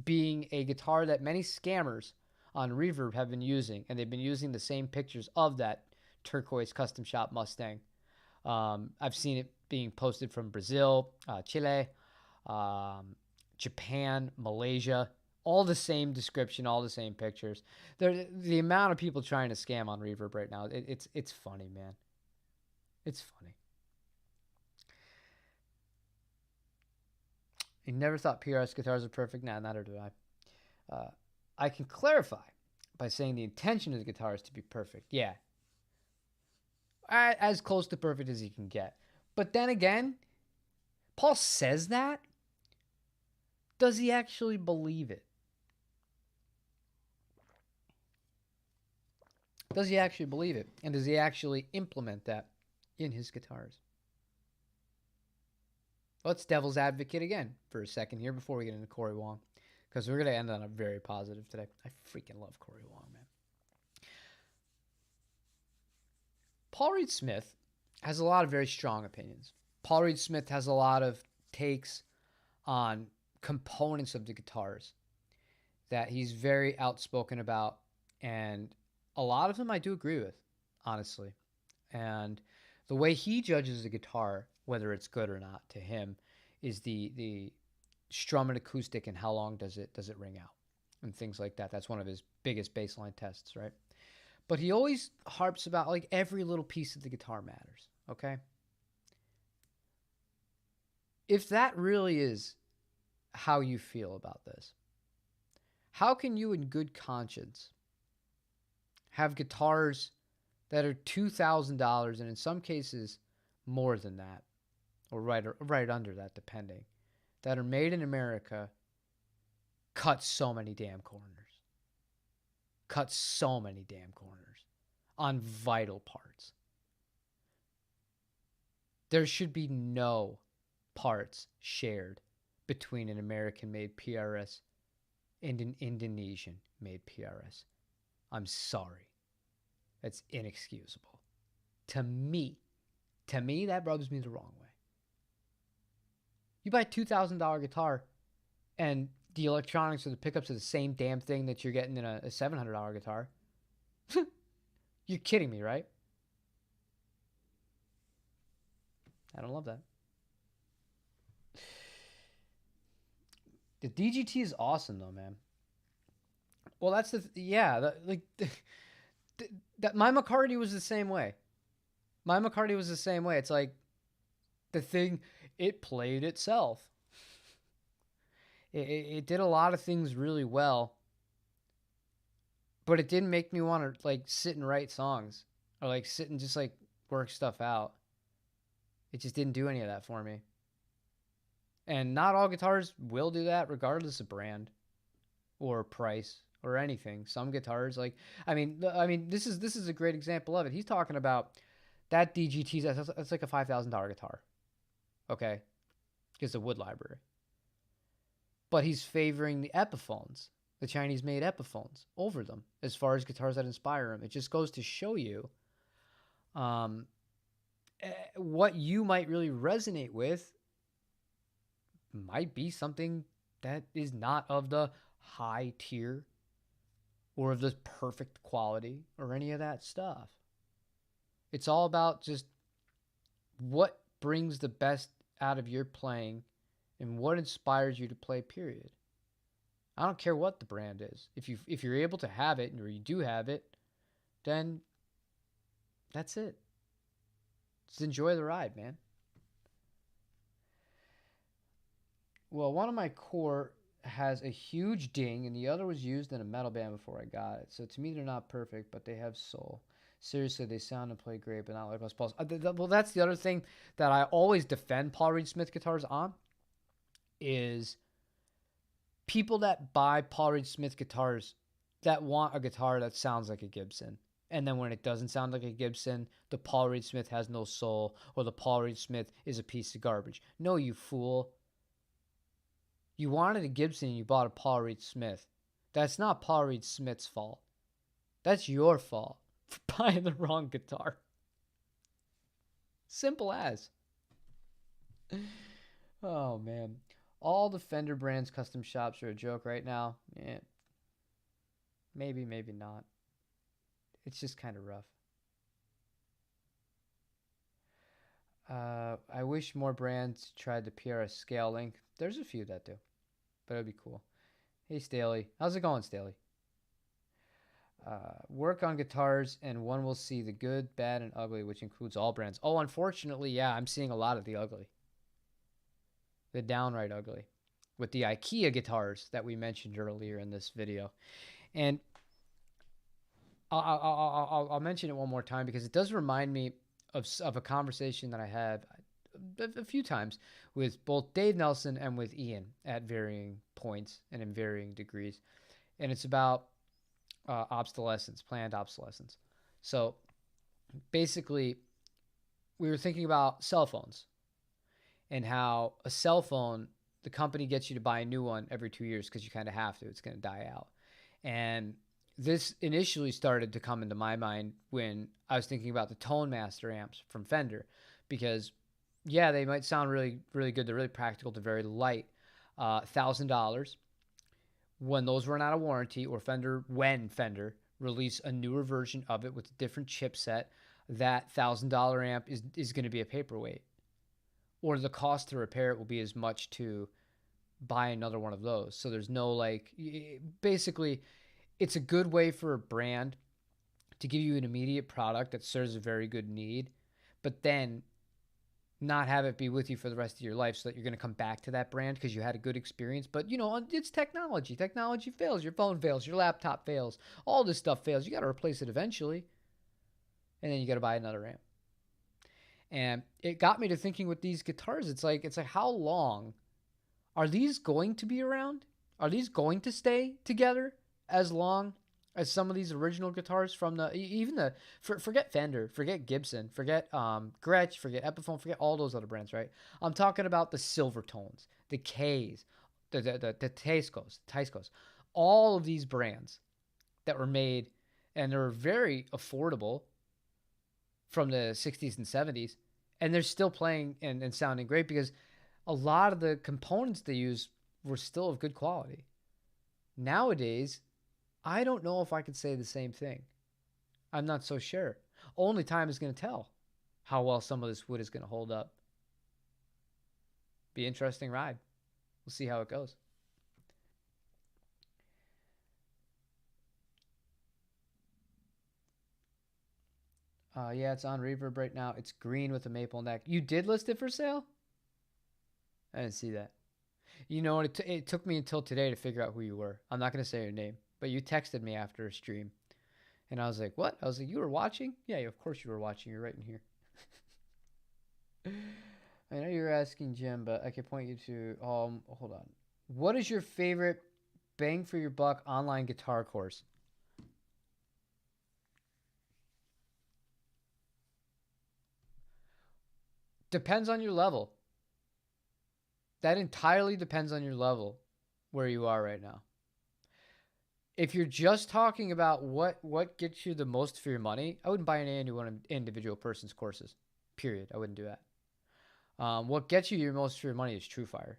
being a guitar that many scammers on Reverb have been using, and they've been using the same pictures of that turquoise custom shop Mustang. I've seen it being posted from Brazil, Chile, Japan, Malaysia, all the same description, all the same pictures. The amount of people trying to scam on Reverb right now, it's funny, man. It's funny. I never thought PRS guitars are perfect. Nah, neither do I. I can clarify by saying the intention of the guitar is to be perfect. Yeah. As close to perfect as you can get. But then again, Paul says that. Does he actually believe it? Does he actually believe it? And does he actually implement that in his guitars? Let's devil's advocate again for a second here before we get into Cory Wong, because we're gonna end on a very positive today. I freaking love Cory Wong, man. Paul Reed Smith has a lot of very strong opinions. Paul Reed Smith has a lot of takes on components of the guitars that he's very outspoken about, and a lot of them I do agree with, honestly. And the way he judges the guitar, whether it's good or not to him, is the strum and acoustic and how long does it ring out and things like that. That's one of his biggest baseline tests, right? But he always harps about like every little piece of the guitar matters, okay? If that really is how you feel about this, how can you in good conscience have guitars that are $2,000 and in some cases more than that, or right under that, depending, that are made in America, cut so many damn corners, on vital parts? There should be no parts shared between an American-made PRS and an Indonesian-made PRS. I'm sorry. That's inexcusable. To me, that rubs me the wrong way. You buy a $2,000 guitar and the electronics or the pickups are the same damn thing that you're getting in a $700 guitar. You're kidding me, right? I don't love that. The DGT is awesome though, man. Well, that's that my McCartney was the same way. It's like the thing, it played itself. It did a lot of things really well, but it didn't make me want to like sit and write songs or like sit and just like work stuff out. It just didn't do any of that for me. And not all guitars will do that, regardless of brand or price or anything. Some guitars, like I mean, this is a great example of it. He's talking about that DGT. That's like a $5,000 guitar, okay? It's a wood library, but he's favoring the Epiphones, the Chinese-made Epiphones, over them as far as guitars that inspire him. It just goes to show you, what you might really resonate with might be something that is not of the high tier or of the perfect quality or any of that stuff. It's all about just what brings the best out of your playing and what inspires you to play, period. I don't care what the brand is. If you're able to have it or you do have it, then that's it. Just enjoy the ride, man. Well, one of my core has a huge ding, and the other was used in a metal band before I got it. So to me, they're not perfect, but they have soul. Seriously, they sound and play great, but not like Les Pauls. Well, that's the other thing that I always defend Paul Reed Smith guitars on, is people that buy Paul Reed Smith guitars that want a guitar that sounds like a Gibson. And then when it doesn't sound like a Gibson, the Paul Reed Smith has no soul, or the Paul Reed Smith is a piece of garbage. No, you fool. You wanted a Gibson and you bought a Paul Reed Smith. That's not Paul Reed Smith's fault. That's your fault for buying the wrong guitar. Simple as. Oh, man. All the Fender brands custom shops are a joke right now. Yeah. Maybe, maybe not. It's just kind of rough. I wish more brands tried the PRS scale link. There's a few that do, but it'd be cool. Hey, Staley. How's it going, Staley? Work on guitars, and one will see the good, bad, and ugly, which includes all brands. Oh, unfortunately, yeah, I'm seeing a lot of the ugly. The downright ugly. With the Ikea guitars that we mentioned earlier in this video. And I'll mention it one more time because it does remind me of a conversation that I had a few times with both Dave Nelson and with Ian at varying points and in varying degrees. And it's about obsolescence, planned obsolescence. So basically, we were thinking about cell phones. and how a cell phone, the company gets you to buy a new one every 2 years because you kind of have to. It's going to die out. And this initially started to come into my mind when I was thinking about the Tone Master amps from Fender, because yeah, they might sound really, really good. They're really practical. They're very light. $1,000. When those run out of warranty, or when Fender release a newer version of it with a different chipset, that $1,000 amp is going to be a paperweight, or the cost to repair it will be as much to buy another one of those. So there's no like, basically, it's a good way for a brand to give you an immediate product that serves a very good need, but then not have it be with you for the rest of your life, so that you're going to come back to that brand because you had a good experience. But it's technology. Technology fails. Your phone fails. Your laptop fails. All this stuff fails. You got to replace it eventually, and then you got to buy another amp. And it got me to thinking with these guitars. It's like how long are these going to be around? Are these going to stay together as long as some of these original guitars from forget Fender, forget Gibson, forget Gretsch, forget Epiphone, forget all those other brands, right? I'm talking about the Silvertones, the Ks, the Teiscos, all of these brands that were made, and they're very affordable from the 60s and 70s, and they're still playing and sounding great because a lot of the components they use were still of good quality. Nowadays, I don't know if I could say the same thing. I'm not so sure. Only time is going to tell how well some of this wood is going to hold up. Be an interesting ride. We'll see how it goes. Yeah, it's on Reverb right now. It's green with a maple neck. You did list it for sale? I didn't see that. You know what? It took me until today to figure out who you were. I'm not going to say your name, but you texted me after a stream. And I was like, what? I was like, you were watching? Yeah, of course you were watching. You're right in here. I know you're asking Jim, but I can point you to, hold on. What is your favorite bang for your buck online guitar course? Depends on your level. That entirely depends on your level, where you are right now. If you're just talking about what gets you the most for your money, I wouldn't buy any one individual person's courses. Period. I wouldn't do that. What gets you your most for your money is TrueFire,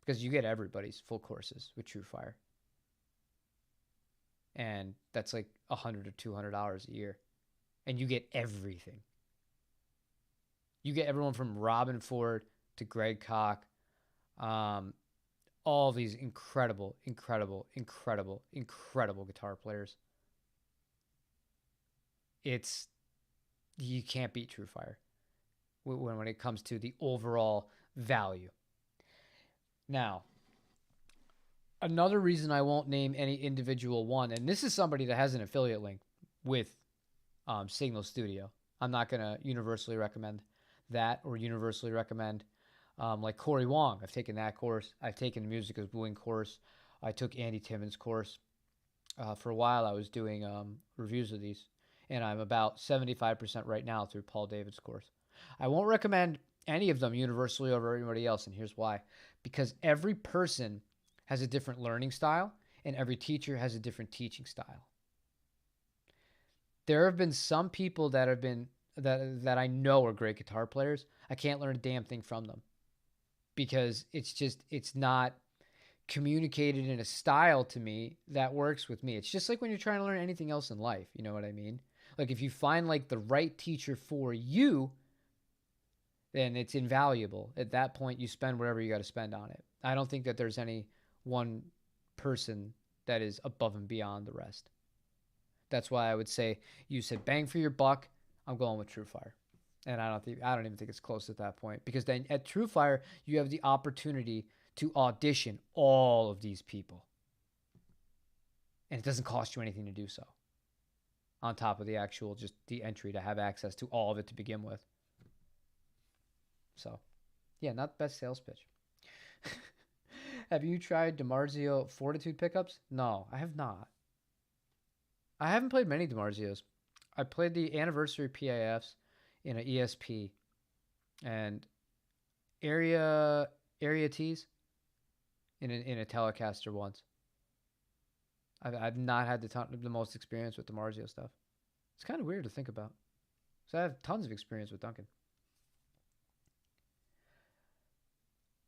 because you get everybody's full courses with TrueFire, and that's like $100 to $200 a year, and you get everything. You get everyone from Robin Ford to Greg Koch, um, all these incredible, incredible, incredible, incredible guitar players. It's You can't beat TrueFire when it comes to the overall value. Now, another reason I won't name any individual one, and this is somebody that has an affiliate link with Signal Studio. I'm not going to universally recommend that, or universally recommend like Cory Wong. I've taken that course. I've taken the Music is Booing course. I took Andy Timmons' course. For a while, I was doing reviews of these, and I'm about 75% right now through Paul David's course. I won't recommend any of them universally over anybody else, and here's why. Because every person has a different learning style, and every teacher has a different teaching style. There have been some people that have been that I know are great guitar players. I can't learn a damn thing from them because it's not communicated in a style to me that works with me. It's just like when you're trying to learn anything else in life, you know what I mean? Like if you find like the right teacher for you, then it's invaluable. At that point, you spend whatever you got to spend on it. I don't think that there's any one person that is above and beyond the rest. That's why I would say you said bang for your buck. I'm going with TrueFire. And I don't even think it's close at that point, because then at TrueFire you have the opportunity to audition all of these people, and it doesn't cost you anything to do so. On top of the actual just the entry to have access to all of it to begin with. So, yeah, not the best sales pitch. Have you tried DiMarzio Fortitude pickups? No, I have not. I haven't played many DiMarzios. I played the anniversary PAFs in an ESP, and area area tees in a Telecaster once. I've not had the most experience with the Marzio stuff. It's kind of weird to think about. So I have tons of experience with Duncan.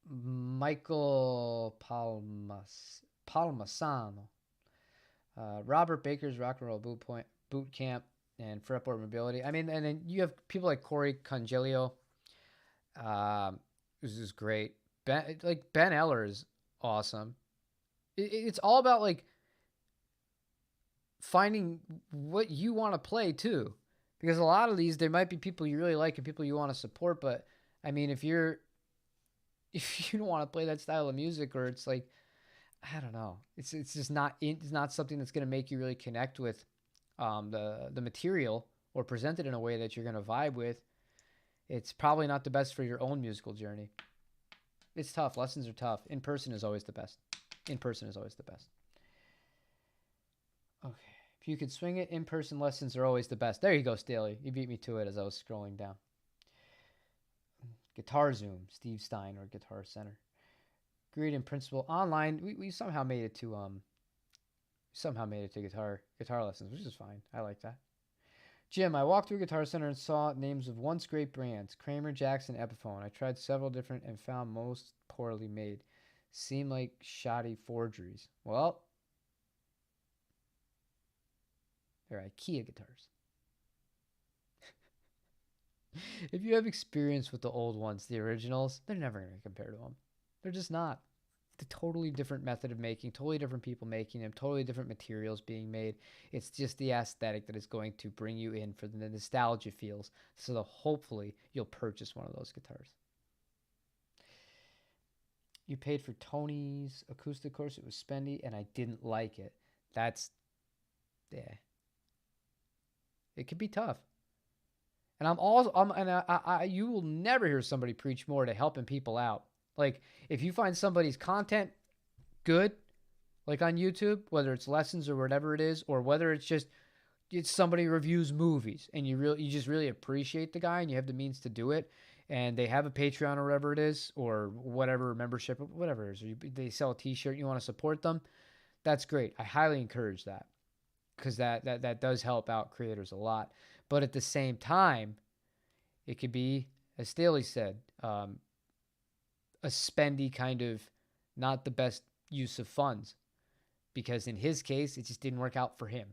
Michael Palmasano. Robert Baker's Rock and Roll Boot Camp and Fretboard Mobility. I mean, and then you have people like Cory Congelio. This is great. Ben Eller is awesome. It's all about like finding what you want to play too, because a lot of these there might be people you really like and people you want to support. But I mean, if you don't want to play that style of music, or it's like, I don't know, it's just not something that's going to make you really connect with the material or present it in a way that you're going to vibe with. It's probably not the best for your own musical journey. It's tough. Lessons are tough. In person is always the best. In person is always the best. Okay. If you could swing it, in-person lessons are always the best. There you go, Staley. You beat me to it as I was scrolling down. Guitar Zoom, Steve Stein, or Guitar Center. Agreed in principle. Online, we somehow made it to guitar lessons, which is fine. I like that. Jim, I walked through Guitar Center and saw names of once great brands, Kramer, Jackson, Epiphone. I tried several different and found most poorly made. Seemed like shoddy forgeries. Well, they're IKEA guitars. If you have experience with the old ones, the originals, they're never going to compare to them. They're just not. It's a totally different method of making, totally different people making them, totally different materials being made. It's just the aesthetic that is going to bring you in for the nostalgia feels. So that hopefully you'll purchase one of those guitars. You paid for Tony's acoustic course. It was spendy and I didn't like it. That's, yeah. It could be tough. And you will never hear somebody preach more to helping people out. Like, if you find somebody's content good, like on YouTube, whether it's lessons or whatever it is, or whether it's somebody reviews movies and you just really appreciate the guy and you have the means to do it, and they have a Patreon or whatever it is, or whatever membership, whatever it is, or they sell a T-shirt and you want to support them, that's great. I highly encourage that, because that does help out creators a lot. But at the same time, it could be, as Staley said, a spendy kind of, not the best use of funds, because in his case, it just didn't work out for him.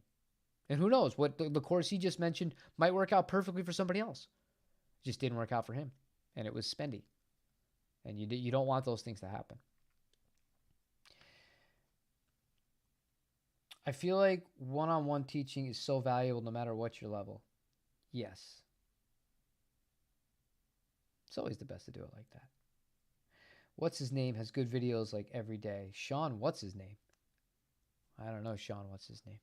And who knows, what the course he just mentioned might work out perfectly for somebody else. It just didn't work out for him, and it was spendy. And you don't want those things to happen. I feel like one-on-one teaching is so valuable no matter what your level. Yes. It's always the best to do it like that. What's his name has good videos like every day. Sean, what's his name? I don't know, Sean, what's his name?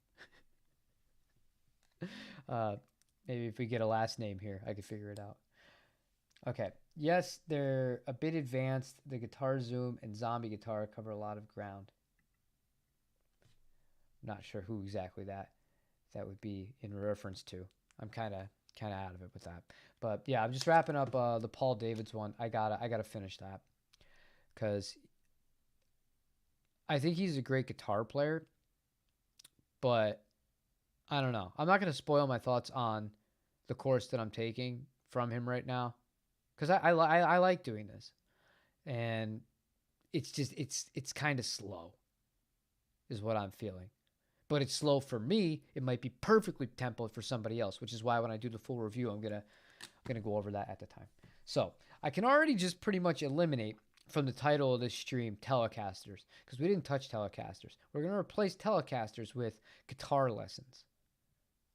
Maybe if we get a last name here, I could figure it out. Okay. Yes, they're a bit advanced. The Guitar Zoom and Zombie Guitar cover a lot of ground. I'm not sure who exactly that would be in reference to. I'm kind of out of it with that. But yeah, I'm just wrapping up the Paul Davids one. I gotta finish that, because I think he's a great guitar player, but I don't know. I'm not gonna spoil my thoughts on the course that I'm taking from him right now, because I like doing this, and it's just it's kind of slow, is what I'm feeling. But it's slow for me. It might be perfectly tempo for somebody else, which is why when I do the full review, I'm gonna go over that at the time. So I can already just pretty much eliminate from the title of this stream Telecasters, because we didn't touch Telecasters. We're gonna replace Telecasters with guitar lessons,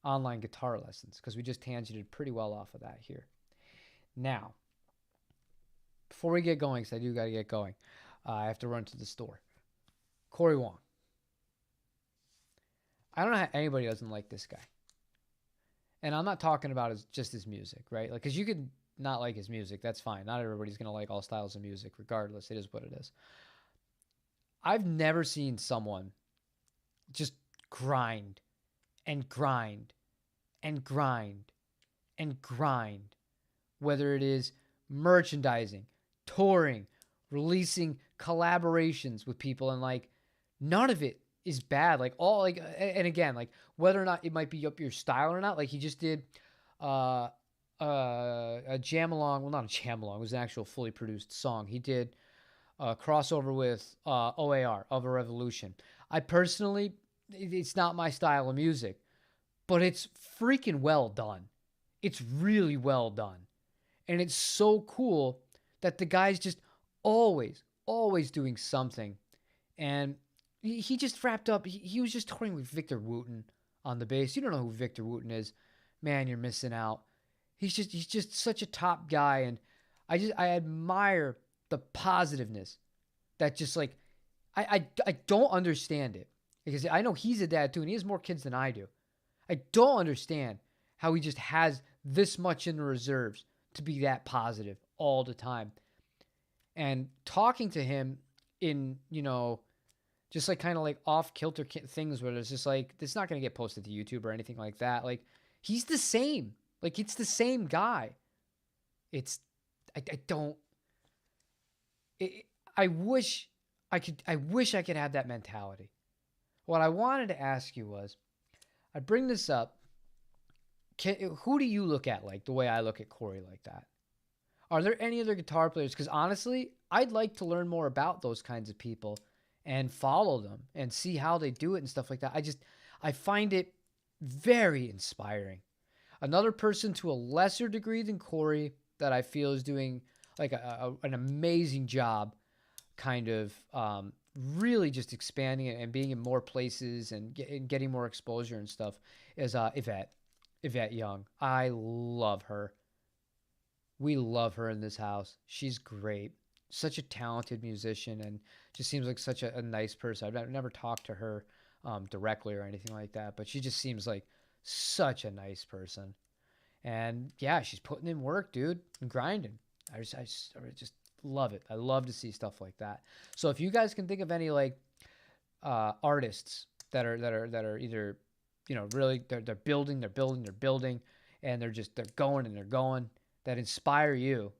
online guitar lessons, because we just tangented pretty well off of that here. Now, before we get going, because I do gotta get going, I have to run to the store. Cory Wong. I don't know how anybody doesn't like this guy. And I'm not talking about just his music, right? Like, because you could not like his music. That's fine. Not everybody's going to like all styles of music, regardless. It is what it is. I've never seen someone just grind and grind and grind and grind, whether it is merchandising, touring, releasing collaborations with people, and like none of it is bad. Like all like and again, like whether or not it might be up your style or not, like he just did uh a jam along, well not a jam along, it was an actual fully produced song. He did a crossover with OAR of a Revolution. I personally it's not my style of music, but it's freaking well done. It's really well done. And it's so cool that the guy's just always doing something. And he just wrapped up. He was just touring with Victor Wooten on the bass. You don't know who Victor Wooten is, man. You're missing out. He's just such a top guy, and I admire the positiveness that just like I don't understand it because I know he's a dad too, and he has more kids than I do. I don't understand how he just has this much in the reserves to be that positive all the time. And talking to him in, just like kind of like off kilter things where it's just like, it's not going to get posted to YouTube or anything like that. Like, he's the same. Like, it's the same guy. It's, I don't, it, I wish I could have that mentality. What I wanted to ask you was, I bring this up. Who do you look at like the way I look at Cory like that? Are there any other guitar players? Because honestly, I'd like to learn more about those kinds of people and follow them and see how they do it and stuff like that. I find it very inspiring. Another person to a lesser degree than Cory that I feel is doing like an amazing job, kind of really just expanding it and being in more places and getting more exposure and stuff, is Yvette Young. I love her. We love her in this house. She's great. Such a talented musician and just seems like such a nice person. I've never talked to her directly or anything like that, but she just seems like such a nice person. And yeah, she's putting in work, dude, and grinding. I just love it. I love to see stuff like that. So if you guys can think of any like artists that are either, really they're building, and they're going, that inspire you,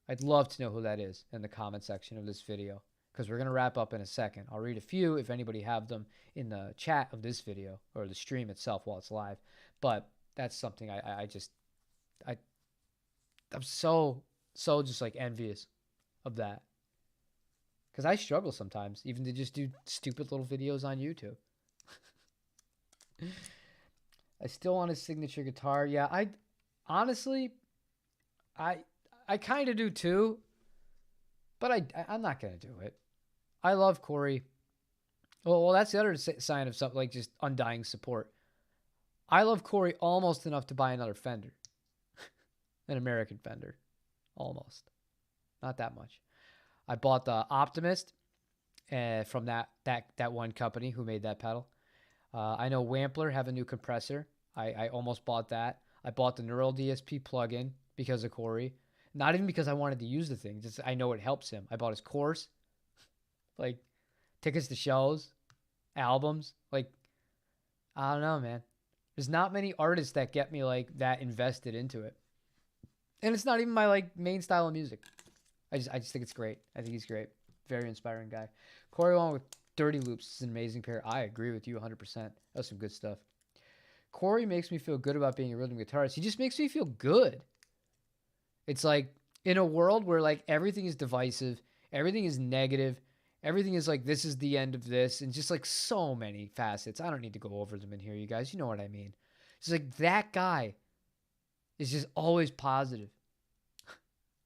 I'd love to know who that is in the comment section of this video, because we're going to wrap up in a second. I'll read a few if anybody have them in the chat of this video or the stream itself while it's live. But that's something I'm so just like envious of that, because I struggle sometimes even to just do stupid little videos on YouTube. I still want a signature guitar. Yeah, I honestly, I kind of do too, but I'm not gonna do it. I love Cory. Well, that's the other sign of something like just undying support. I love Cory almost enough to buy another Fender, an American Fender, almost, not that much. I bought the Optimist from that one company who made that pedal. I know Wampler have a new compressor. I almost bought that. I bought the Neural DSP plugin because of Cory. Not even because I wanted to use the thing. Just I know it helps him. I bought his course, like tickets to shows, albums. Like, I don't know, man. There's not many artists that get me like that invested into it. And it's not even my like main style of music. I just think it's great. I think he's great. Very inspiring guy. Cory Wong with Dirty Loops is an amazing pair. I agree with you 100%. That's some good stuff. Cory makes me feel good about being a rhythm guitarist. He just makes me feel good. It's like in a world where like everything is divisive, everything is negative, everything is like this is the end of this, and just like so many facets. I don't need to go over them in here, you guys. You know what I mean. It's like that guy is just always positive.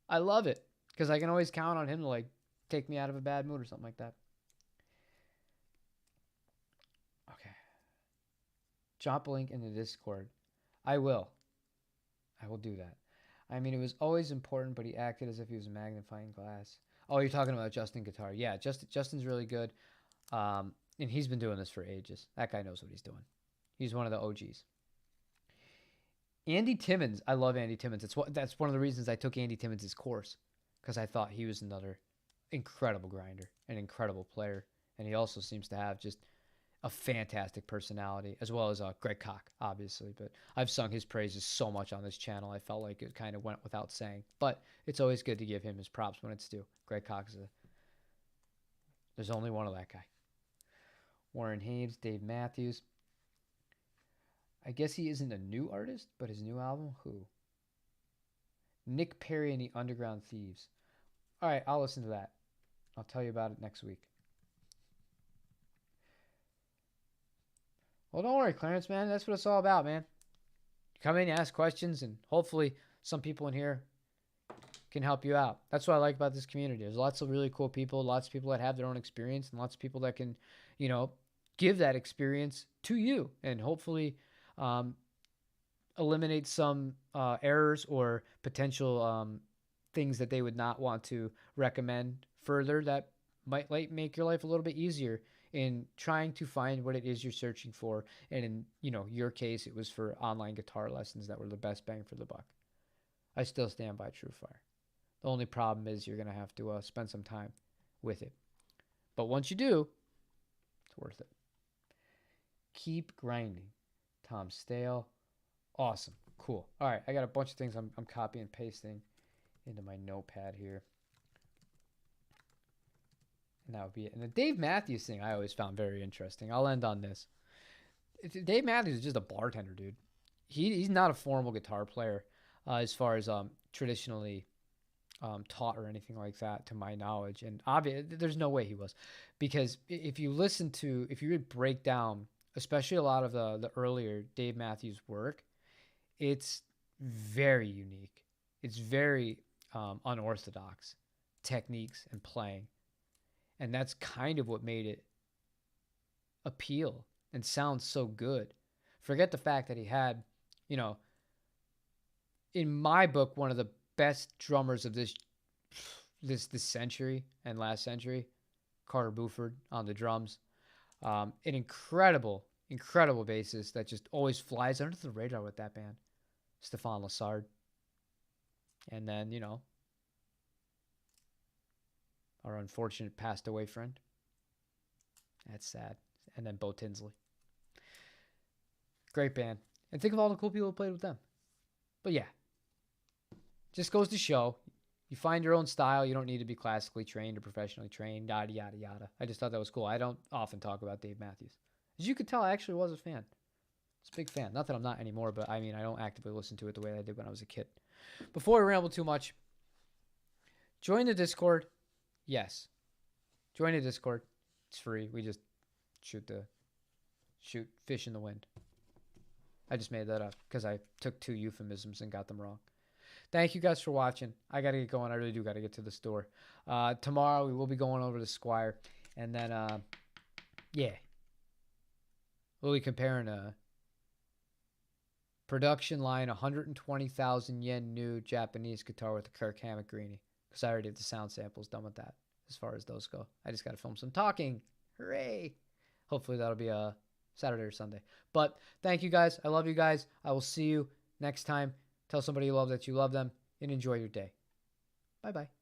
I love it because I can always count on him to like take me out of a bad mood or something like that. Okay. Drop a link in the Discord. I will. I will do that. I mean, it was always important, but he acted as if he was a magnifying glass. Oh, you're talking about Justin Guitar. Yeah, Justin's really good. And he's been doing this for ages. That guy knows what he's doing. He's one of the OGs. Andy Timmons. I love Andy Timmons. That's one of the reasons I took Andy Timmons' course, because I thought he was another incredible grinder, an incredible player. And he also seems to have just a fantastic personality, as well as Greg Koch, obviously. But I've sung his praises so much on this channel, I felt like it kind of went without saying. But it's always good to give him his props when it's due. Greg Koch there's only one of that guy. Warren Haynes, Dave Matthews. I guess he isn't a new artist, but his new album, who? Nick Perry and the Underground Thieves. All right, I'll listen to that. I'll tell you about it next week. Well, don't worry, Clarence, man. That's what it's all about, man. Come in, ask questions, and hopefully some people in here can help you out. That's what I like about this community. There's lots of really cool people, lots of people that have their own experience, and lots of people that can, give that experience to you, and hopefully eliminate some errors or potential things that they would not want to recommend further that might make your life a little bit easier in trying to find what it is you're searching for. And in your case, it was for online guitar lessons that were the best bang for the buck. I still stand by TrueFire. The only problem is you're going to have to spend some time with it. But once you do, it's worth it. Keep grinding. Tom Stale. Awesome. Cool. All right. I got a bunch of things I'm copying and pasting into my notepad here. And that would be it. And the Dave Matthews thing I always found very interesting. I'll end on this. Dave Matthews is just a bartender, dude. He's not a formal guitar player as far as traditionally taught or anything like that, to my knowledge. And obviously, there's no way he was. Because if you would break down, especially a lot of the earlier Dave Matthews work, it's very unique. It's very unorthodox techniques and playing. And that's kind of what made it appeal and sound so good. Forget the fact that he had, in my book, one of the best drummers of this century and last century, Carter Buford on the drums. An incredible bassist that just always flies under the radar with that band, Stefan Lassard. And then, our unfortunate passed away friend. That's sad. And then Bo Tinsley. Great band. And think of all the cool people who played with them. But yeah, just goes to show, you find your own style. You don't need to be classically trained or professionally trained, yada, yada, yada. I just thought that was cool. I don't often talk about Dave Matthews. As you could tell, I actually was a fan. I was a big fan. Not that I'm not anymore, but I don't actively listen to it the way I did when I was a kid. Before I ramble too much, join the Discord. Yes. Join the Discord. It's free. We just shoot fish in the wind. I just made that up because I took two euphemisms and got them wrong. Thank you guys for watching. I got to get going. I really do got to get to the store. Tomorrow we will be going over to Squire. And then, we'll be comparing a production line 120,000 yen new Japanese guitar with a Kirk Hammett Greenie. Because I already have the sound samples done with that as far as those go. I just got to film some talking. Hooray. Hopefully that'll be a Saturday or Sunday. But thank you guys. I love you guys. I will see you next time. Tell somebody you love that you love them, and enjoy your day. Bye-bye.